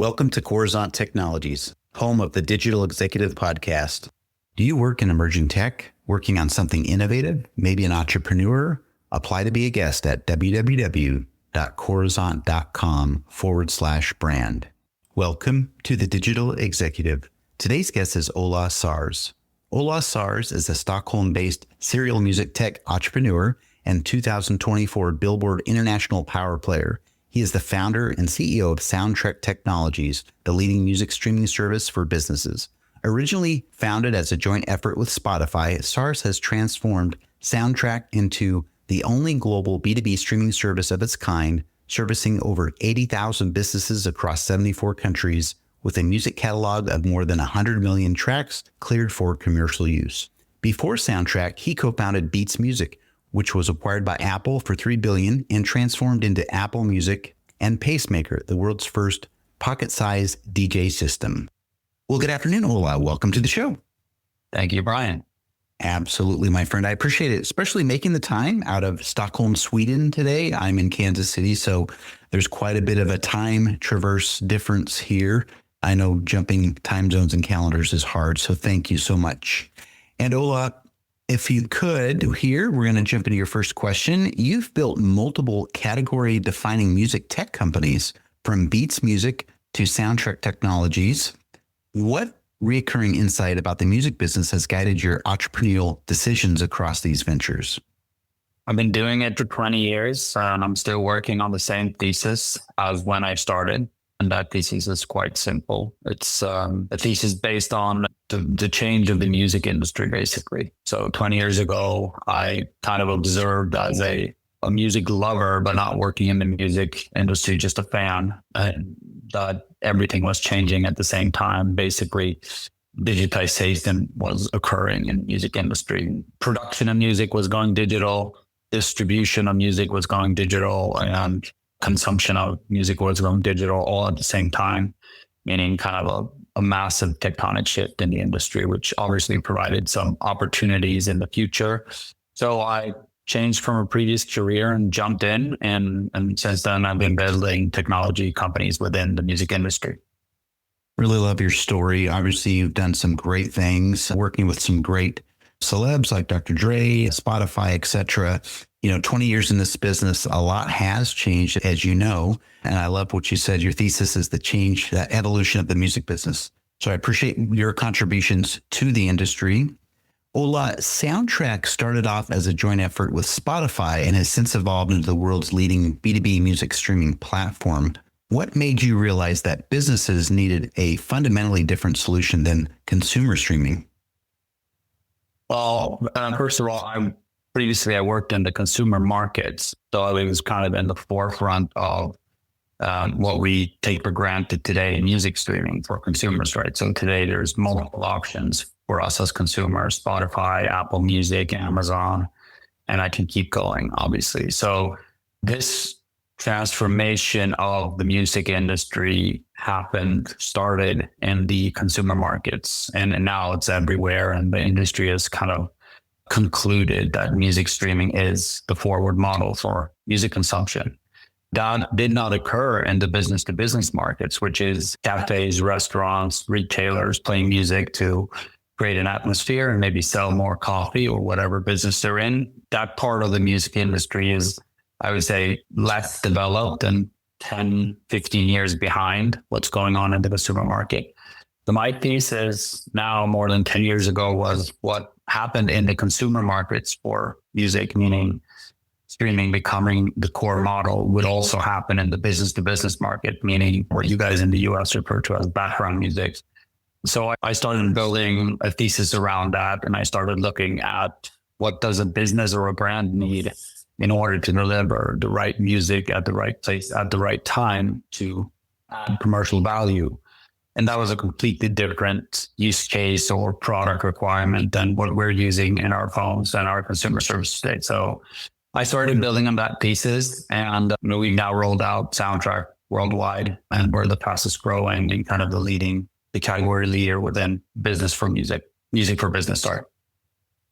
Welcome to Coruzant Technologies, home of the Digital Executive Podcast. Do you work in emerging tech, working on something innovative, maybe an entrepreneur? Apply to be a guest at www.coruzant.com/brand. Welcome to the Digital Executive. Today's guest is Ola Sars. Ola Sars is a Stockholm-based serial music tech entrepreneur and 2024 Billboard International Power Player. He is the founder and CEO of Soundtrack Technologies, the leading music streaming service for businesses. Originally founded as a joint effort with Spotify, Sars has transformed Soundtrack into the only global B2B streaming service of its kind, servicing over 80,000 businesses across 74 countries with a music catalog of more than 100 million tracks cleared for commercial use. Before Soundtrack, he co-founded Beats Music, which was acquired by Apple for $3 billion and transformed into Apple Music, and Pacemaker, the world's first pocket-sized DJ system. Well, good afternoon, Ola. Welcome to the show. Thank you, Brian. Absolutely, my friend. I appreciate it, especially making the time out of Stockholm, Sweden today. I'm in Kansas City, so there's quite a bit of a time traverse difference here. I know jumping time zones and calendars is hard, so thank you so much. And Ola, if you could, here, we're going to jump into your first question. You've built multiple category-defining music tech companies, from Beats Music to Soundtrack Technologies. What recurring insight about the music business has guided your entrepreneurial decisions across these ventures? I've been doing it for 20 years, and I'm still working on the same thesis as when I started. And that thesis is quite simple. It's a thesis based on the change of the music industry, basically. So 20 years ago, I kind of observed as a music lover, but not working in the music industry, just a fan, that everything was changing at the same time. Basically, digitization was occurring in the music industry. Production of music was going digital. Distribution of music was going digital, and consumption of music was going digital all at the same time, meaning kind of a massive tectonic shift in the industry, which obviously provided some opportunities in the future. So I changed from a previous career and jumped in. And since then, I've been building technology companies within the music industry. Really love your story. Obviously, you've done some great things, working with some great celebs like Dr. Dre, Spotify, etc. 20 years in this business, a lot has changed, as you know. And I love what you said. Your thesis is the change, that evolution of the music business. So I appreciate your contributions to the industry. Ola, Soundtrack started off as a joint effort with Spotify and has since evolved into the world's leading B2B music streaming platform. What made you realize that businesses needed a fundamentally different solution than consumer streaming? Well, first of all, previously I worked in the consumer markets, so I was kind of in the forefront of what we take for granted today in music streaming for consumers, right? So today there's multiple options for us as consumers: Spotify, Apple Music, Amazon, and I can keep going, obviously. So this transformation of the music industry started in the consumer markets, and now it's everywhere, and the industry has kind of concluded that music streaming is the forward model for music consumption. That did not occur in the business to business markets, which is cafes, restaurants, retailers playing music to create an atmosphere and maybe sell more coffee or whatever business they're in. That part of the music industry is, I would say, less developed and 10, 15 years behind what's going on in the consumer market. So my thesis now, more than 10 years ago, was what happened in the consumer markets for music, meaning streaming becoming the core model, would also happen in the business to business market, meaning what you guys in the US refer to as background music. So I started building a thesis around that, and I started looking at what does a business or a brand need in order to deliver the right music at the right place at the right time to add commercial value. And that was a completely different use case or product requirement than what we're using in our phones and our consumer service today. So I started building on that thesis, and we've now rolled out Soundtrack worldwide, and we're the fastest growing and kind of the category leader within business for music for business. Sorry.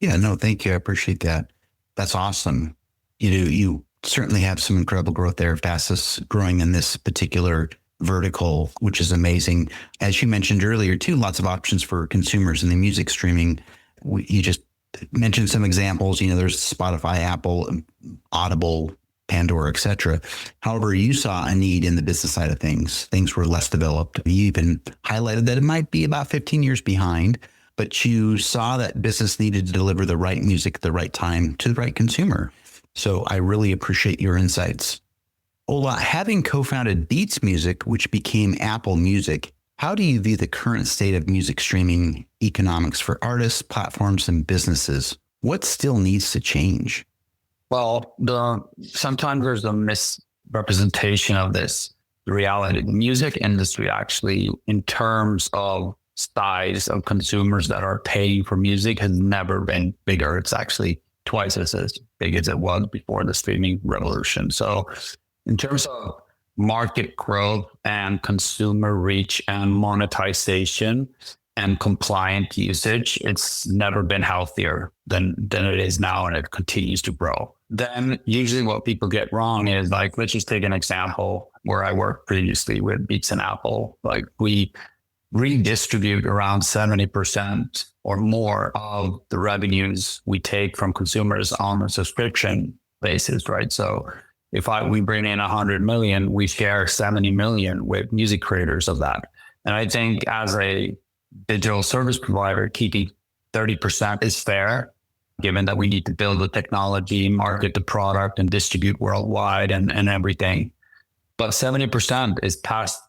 Yeah, no, thank you. I appreciate that. That's awesome. You certainly have some incredible growth there, fastest growing in this particular vertical, which is amazing. As you mentioned earlier, too, lots of options for consumers in the music streaming. You just mentioned some examples. There's Spotify, Apple, Audible, Pandora, etc. However, you saw a need in the business side of things. Things were less developed. You even highlighted that it might be about 15 years behind, but you saw that business needed to deliver the right music at the right time to the right consumer. So I really appreciate your insights. Ola, having co-founded Beats Music, which became Apple Music, how do you view the current state of music streaming economics for artists, platforms, and businesses? What still needs to change? Well, sometimes there's a misrepresentation of this. The reality, the music industry actually, in terms of size of consumers that are paying for music, has never been bigger. It's actually twice as big as it was before the streaming revolution. So in terms of market growth and consumer reach and monetization and compliant usage, it's never been healthier than it is now, and it continues to grow. Then usually what people get wrong is, like, let's just take an example where I worked previously with Beats and Apple. Like, we redistribute around 70% or more of the revenues we take from consumers on a subscription basis, right? So if we bring in 100 million, we share 70 million with music creators of that. And I think as a digital service provider, keeping 30% is fair, given that we need to build the technology, market the product, and distribute worldwide and everything. But 70% is passed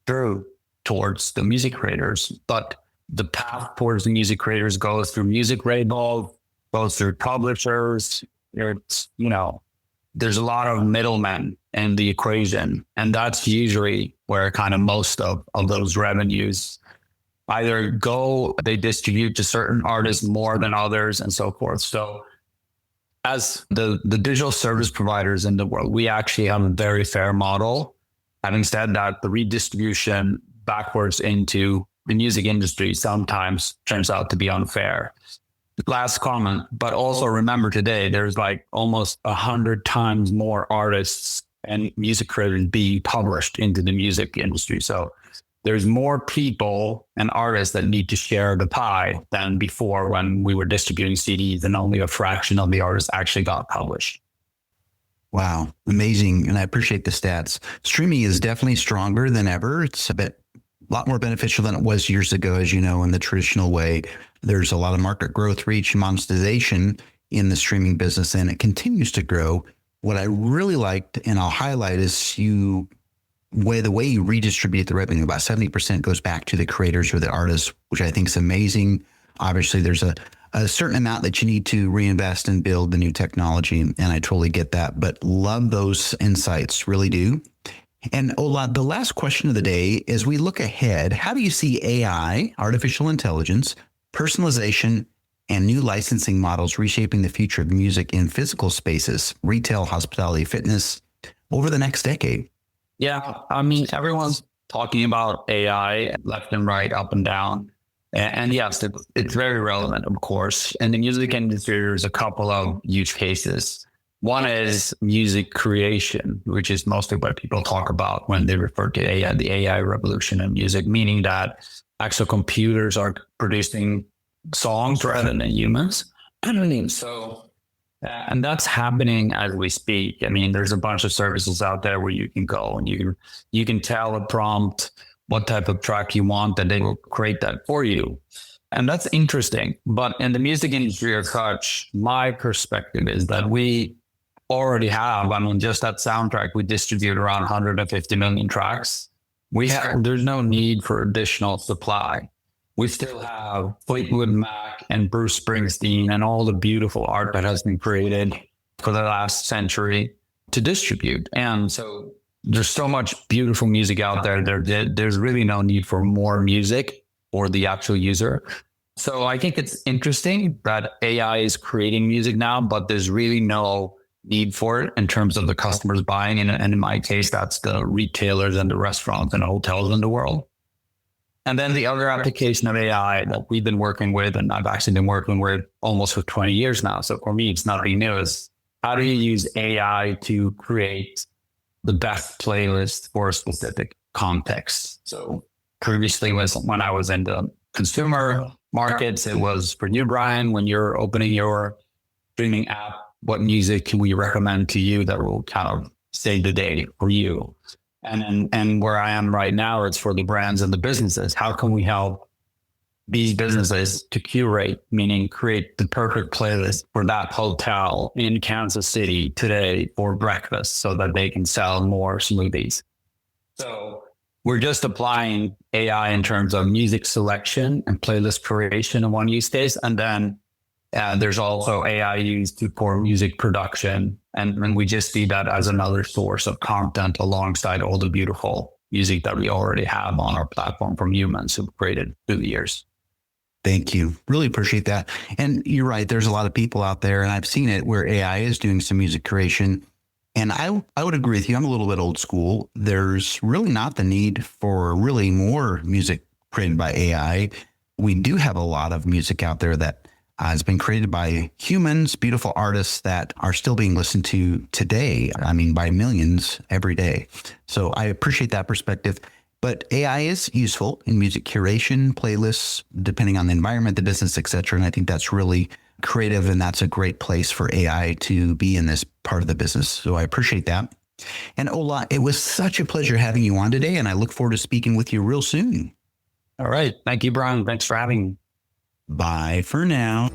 through towards the music creators. But the path towards the music creators goes through music labels, goes through publishers. There's a lot of middlemen in the equation. And that's usually where kind of most of those revenues either go, they distribute to certain artists more than others, and so forth. So as the digital service providers in the world, we actually have a very fair model. Having said that, the redistribution backwards into the music industry sometimes turns out to be unfair. Last comment, but also remember today, there's like almost 100 times more artists and music creators being published into the music industry. So there's more people and artists that need to share the pie than before, when we were distributing CDs and only a fraction of the artists actually got published. Wow, amazing. And I appreciate the stats. Streaming is definitely stronger than ever. It's a lot more beneficial than it was years ago, as you know, in the traditional way. There's a lot of market growth, reach, and monetization in the streaming business, and it continues to grow. What I really liked, and I'll highlight, is the way you redistribute the revenue. About 70% goes back to the creators or the artists, which I think is amazing. Obviously, there's a certain amount that you need to reinvest and build the new technology, and I totally get that, but love those insights, really do. And Ola, the last question of the day, as we look ahead, how do you see AI, artificial intelligence, personalization, and new licensing models reshaping the future of music in physical spaces, retail, hospitality, fitness, over the next decade? Yeah, I mean, everyone's talking about AI left and right, up and down. And yes, it's very relevant, of course. In the music industry, there's a couple of use cases. One is music creation, which is mostly what people talk about when they refer to AI, the AI revolution in music, meaning that actual computers are producing songs rather than humans. And that's happening as we speak. I mean, there's a bunch of services out there where you can go and you can tell a prompt what type of track you want, and they will create that for you. And that's interesting. But in the music industry as such, my perspective is that we already have, just that soundtrack, we distribute around 150 million tracks. There's no need for additional supply. We still have Fleetwood Mac and Bruce Springsteen and all the beautiful art that has been created for the last century to distribute. And so there's so much beautiful music out there. There's really no need for more music for the actual user. So I think it's interesting that AI is creating music now, but there's really no need for it in terms of the customers buying. And in my case, that's the retailers and the restaurants and hotels in the world. And then the other application of AI that we've been working with, and I've actually been working with almost for 20 years now. So for me, it's nothing new, is how do you use AI to create the best playlist for a specific context. So previously was when I was in the consumer markets, it was for you, Brian, when you're opening your streaming app, what music can we recommend to you that will kind of save the day for you? And where I am right now, it's for the brands and the businesses. How can we help these businesses to curate, meaning create the perfect playlist for that hotel in Kansas City today for breakfast so that they can sell more smoothies? So we're just applying AI in terms of music selection and playlist creation in one use case. And then there's also AI used for music production. And we just see that as another source of content alongside all the beautiful music that we already have on our platform from humans who've created through the years. Thank you. Really appreciate that. And you're right. There's a lot of people out there, and I've seen it where AI is doing some music creation. And I would agree with you. I'm a little bit old school. There's really not the need for really more music created by AI. We do have a lot of music out there that has been created by humans, beautiful artists that are still being listened to today. I mean, by millions every day. So I appreciate that perspective. But AI is useful in music curation, playlists, depending on the environment, the business, et cetera. And I think that's really creative, and that's a great place for AI to be in this part of the business. So I appreciate that. And Ola, it was such a pleasure having you on today, and I look forward to speaking with you real soon. All right. Thank you, Brian. Thanks for having me. Bye for now.